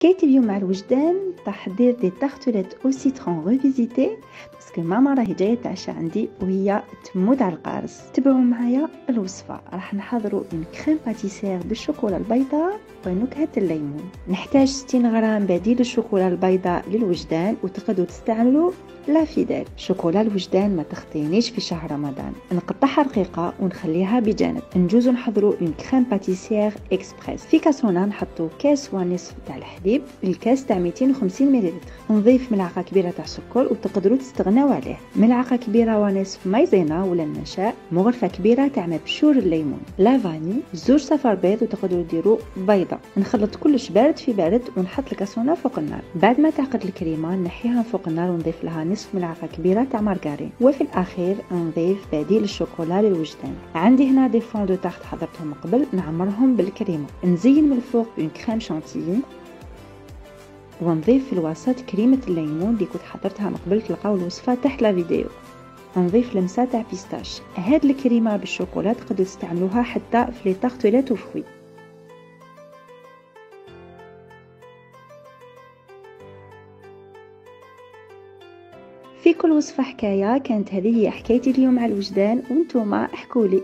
حكايتي اليوم مع الوجدان تحضير دي تارتوليت او سيترون ريفيزيتي باسكو ماما راهي جايه تعشى عندي وهي تموت على القارص. تبعوا معايا الوصفه. راح نحضروا اون كريم باتيسير بالشوكولا البيضاء ونكهه الليمون. نحتاج 60 غرام بديل الشوكولا البيضاء للوجدان، وتقدروا تستعملوا لا فيدال. شوكولا الوجدان ما تخطينيش في شهر رمضان. نقطعها رقيقه ونخليها بجانب. نجوزو نحضروا اون كريم باتيسير اكسبريس. في كاسونه نحطوا كاس ونصف تاع الحليب، الكاس تاع 250 ملل. نضيف ملعقه كبيره تاع سكر وتقدروا تستغناو عليه، ملعقه كبيره ونصف مايزينا ولا النشاء، مغرفه كبيره تاع مبشور الليمون، لا فاني، زوج صفار بيض وتقدروا ديروا بيضه. نخلط كلش بارد في بارد ونحط الكاسونه فوق النار. بعد ما تعقد الكريمه نحيها فوق النار ونضيف لها نصف ملعقه كبيره تاع مارغرين، وفي الاخير نضيف بديل الشوكولا للوجدان. عندي هنا دي فون دو تارت حضرتهم قبل، نعمرهم بالكريمه. نزين من الفوق اون كريم شانتيي ونضيف في الوسط كريمه الليمون اللي كنت حضرتها من قبل. تلقاو الوصفه تحت لا فيديو. نضيف لمسه تاع بيستاش. هاد الكريمه بالشوكولا تقدروا تستعملوها حتى في لي تارتوليت وفروي. في كل وصفه حكايه. كانت هذه هي حكايتي اليوم على الوجدان، وانتوما احكولي.